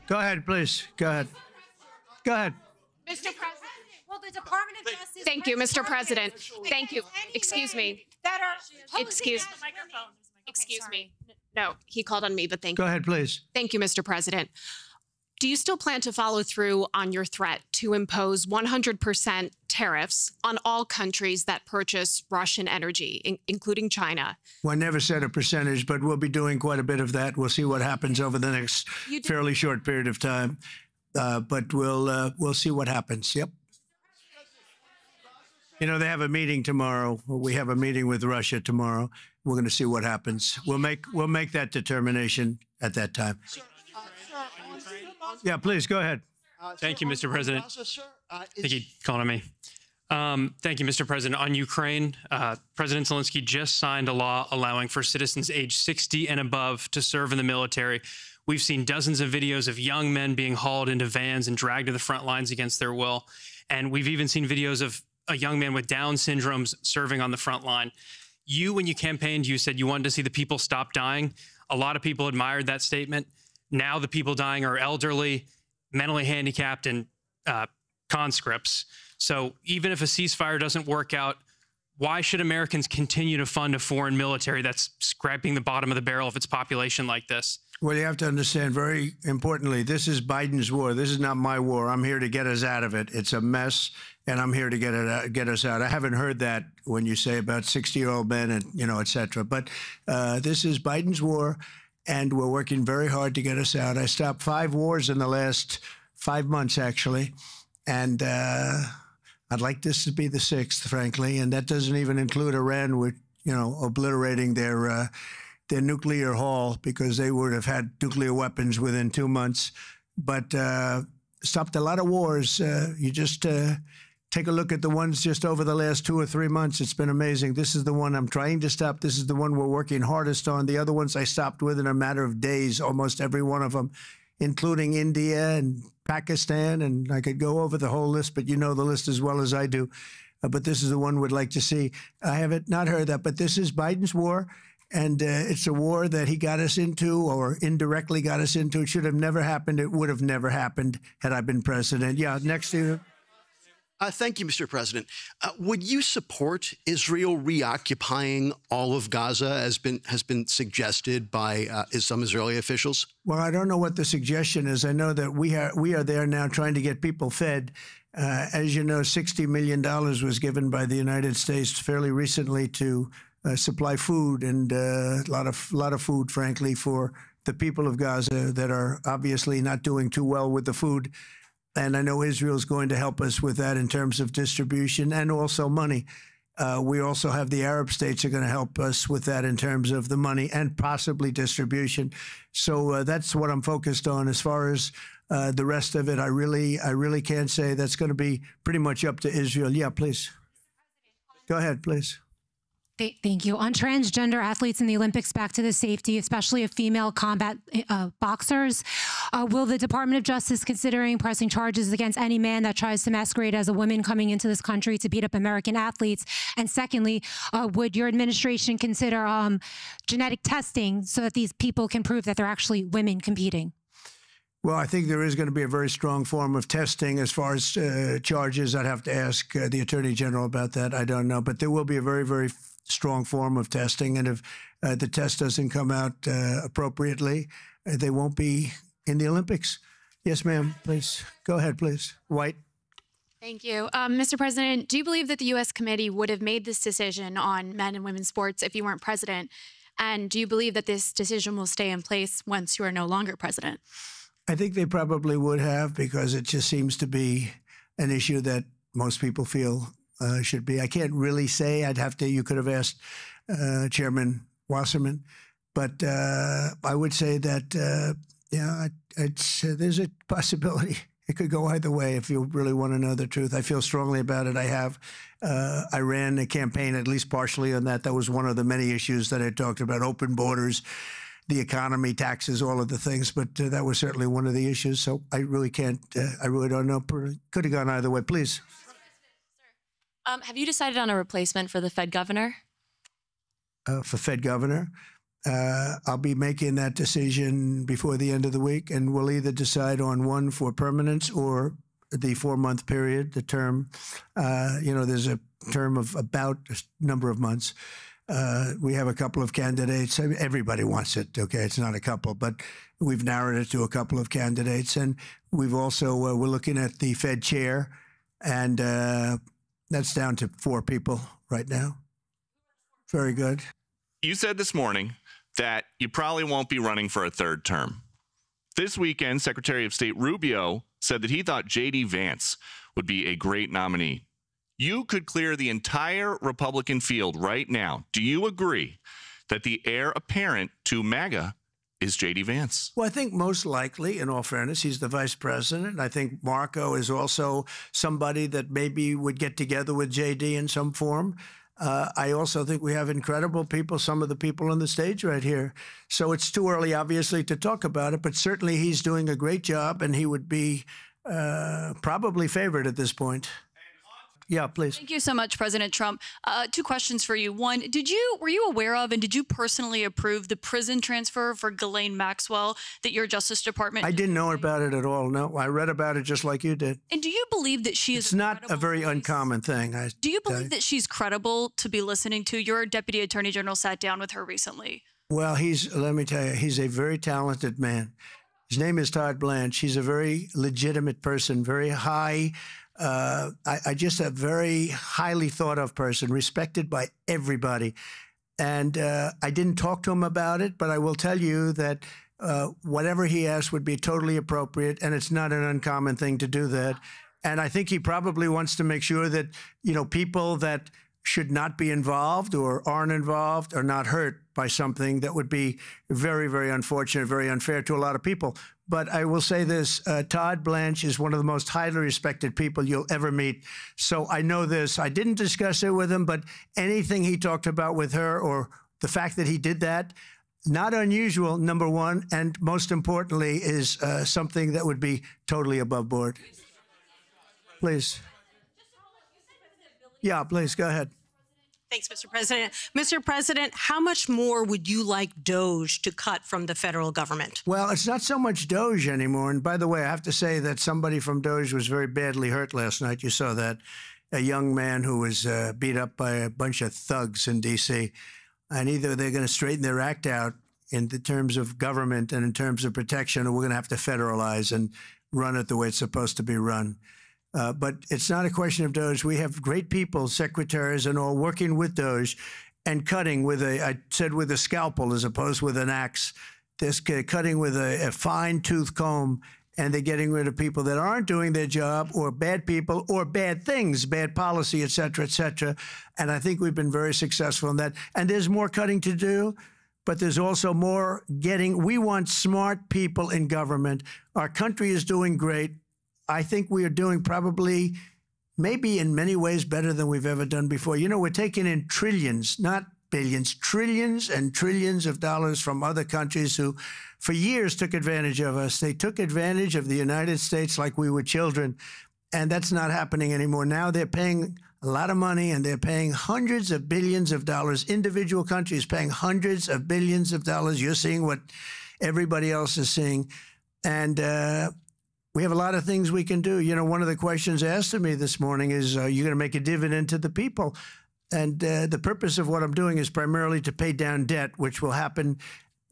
Go ahead, please. Go ahead. Go ahead. Mr. President. Well, the Department of Justice. Thank you, Mr. President. Thank you. Excuse me. Excuse me. No, he called on me, but thank you. Go ahead, please. Thank you, Mr. President. Do you still plan to follow through on your threat to impose 100% tariffs on all countries that purchase Russian energy, including China? Well, I never said a percentage, but we'll be doing quite a bit of that. We'll see what happens over the next fairly short period of time. But we'll see what happens. Yep. You know, they have a meeting tomorrow. We have a meeting with Russia tomorrow. We're going to see what happens. We'll make that determination at that time. Yeah, please go ahead. Thank you, Mr. President. I think he called on me. Thank you, Mr. President. On Ukraine, President Zelensky just signed a law allowing for citizens age 60 and above to serve in the military. We've seen dozens of videos of young men being hauled into vans and dragged to the front lines against their will. And we've even seen videos of a young man with Down syndrome serving on the front line. You, when you campaigned, you said you wanted to see the people stop dying. A lot of people admired that statement. Now the people dying are elderly, mentally handicapped, and conscripts. So even if a ceasefire doesn't work out, why should Americans continue to fund a foreign military that's scraping the bottom of the barrel of its population like this? Well, you have to understand, very importantly, this is Biden's war. This is not my war. I'm here to get us out of it. It's a mess, and I'm here to get us out. I haven't heard that when you say about 60-year-old men and, you know, et cetera. But this is Biden's war, and we're working very hard to get us out. I stopped 5 wars in the last 5 months, actually, and I'd like this to be the 6th, frankly, and that doesn't even include Iran, with, you know, obliterating their nuclear haul, because they would have had nuclear weapons within 2 months. But stopped a lot of wars. You just take a look at the ones just over the last 2 or 3 months. It's been amazing. This is the one I'm trying to stop. This is the one we're working hardest on. The other ones I stopped within a matter of days, almost every one of them, including India and Pakistan. And I could go over the whole list, but you know the list as well as I do. But this is the one we'd like to see. I haven't not heard that, but this is Biden's war. And it's a war that he got us into, or indirectly got us into. It should have never happened. It would have never happened had I been president. Yeah, next to you. Thank you, Mr. President. Would you support Israel reoccupying all of Gaza, as has been suggested by some Israeli officials? Well, I don't know what the suggestion is. I know that we are there now trying to get people fed. As you know, $60 million was given by the United States fairly recently to supply food, and a lot of food, frankly, for the people of Gaza that are obviously not doing too well with the food. And I know Israel's going to help us with that in terms of distribution and also money. We also have the Arab states are going to help us with that in terms of the money and possibly distribution. So that's what I'm focused on. As far as the rest of it, I really can't say. That's going to be pretty much up to Israel. Yeah, please. Go ahead, please. Thank you. On transgender athletes in the Olympics, back to the safety, especially of female combat boxers, will the Department of Justice considering pressing charges against any man that tries to masquerade as a woman coming into this country to beat up American athletes? And secondly, would your administration consider genetic testing so that these people can prove that they're actually women competing? Well, I think there is going to be a very strong form of testing. As far as charges, I'd have to ask the Attorney General about that. I don't know. But there will be a very, very strong form of testing. And if the test doesn't come out appropriately, they won't be in the Olympics. Yes, ma'am, please. Go ahead, please. White. Thank you. Mr. President, do you believe that the U.S. committee would have made this decision on men and women's sports if you weren't president? And do you believe that this decision will stay in place once you are no longer president? I think they probably would have, because it just seems to be an issue that most people feel should be. I can't really say. I'd have to. You could have asked Chairman Wasserman, but I would say that yeah, there's a possibility. It could go either way if you really want to know the truth. I feel strongly about it. I have. I ran a campaign at least partially on that. That was one of the many issues that I talked about: open borders, the economy, taxes, all of the things. But that was certainly one of the issues. So I really can't. I really don't know. Could have gone either way. Please. Have you decided on a replacement for the Fed governor? For Fed governor? I'll be making that decision before the end of the week, and we'll either decide on one for permanence or the 4-month period, the term. There's a term of about a number of months. We have a couple of candidates. Everybody wants it, okay? It's not a couple, but we've narrowed it to a couple of candidates. And we've also, we're looking at the Fed chair, and that's down to 4 people right now. Very good. You said this morning that you probably won't be running for a 3rd term. This weekend, Secretary of State Rubio said that he thought J.D. Vance would be a great nominee. You could clear the entire Republican field right now. Do you agree that the heir apparent to MAGA is J.D. Vance? Well, I think most likely, in all fairness, he's the vice president. I think Marco is also somebody that maybe would get together with J.D. in some form. I also think we have incredible people, some of the people on the stage right here. So it's too early, obviously, to talk about it, but certainly he's doing a great job, and he would be probably favored at this point. Yeah, please. Thank you so much, President Trump. 2 questions for you. One, were you aware of and did you personally approve the prison transfer for Ghislaine Maxwell that your Justice Department? I didn't know about it at all. No, I read about it just like you did. And do you believe that she is? It's not a very uncommon thing. Do you believe that she's credible to be listening to? Your Deputy Attorney General sat down with her recently. Well, let me tell you, he's a very talented man. His name is Todd Blanche. He's a very legitimate person, very high. I just a very highly thought of person, respected by everybody. And I didn't talk to him about it, but I will tell you that whatever he asked would be totally appropriate, and it's not an uncommon thing to do that. And I think he probably wants to make sure that, people that should not be involved or aren't involved are not hurt by something that would be very, very unfortunate, very unfair to a lot of people. But I will say this, Todd Blanche is one of the most highly respected people you'll ever meet. So I know this. I didn't discuss it with him, but anything he talked about with her or the fact that he did that, not unusual, number one, and most importantly is something that would be totally above board. Please. Yeah, please, go ahead. Thanks, Mr. President. Mr. President, how much more would you like DOJ to cut from the federal government? Well, it's not so much DOJ anymore. And by the way, I have to say that somebody from DOJ was very badly hurt last night. You saw that. A young man who was beat up by a bunch of thugs in D.C. And either they're going to straighten their act out in the terms of government and in terms of protection, or we're going to have to federalize and run it the way it's supposed to be run. But it's not a question of DOJ. We have great people, secretaries and all, working with DOJ and cutting with I said with a scalpel as opposed with an axe. They're cutting with a fine-tooth comb, and they're getting rid of people that aren't doing their job or bad people or bad things, bad policy, et cetera, et cetera. And I think we've been very successful in that. And there's more cutting to do, but there's also more getting. We want smart people in government. Our country is doing great. I think we are doing probably, maybe in many ways, better than we've ever done before. We're taking in trillions, not billions, trillions and trillions of dollars from other countries who, for years, took advantage of us. They took advantage of the United States like we were children, and that's not happening anymore. Now they're paying a lot of money, and they're paying hundreds of billions of dollars. Individual countries paying hundreds of billions of dollars. You're seeing what everybody else is seeing. And we have a lot of things we can do. One of the questions asked of me this morning is, are you going to make a dividend to the people? And the purpose of what I'm doing is primarily to pay down debt, which will happen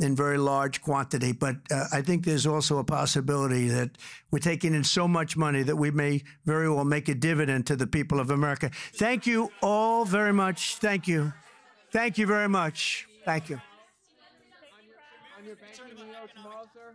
in very large quantity. But I think there's also a possibility that we're taking in so much money that we may very well make a dividend to the people of America. Thank you all very much. Thank you. Thank you very much. Thank you. On your bank tomorrow, sir?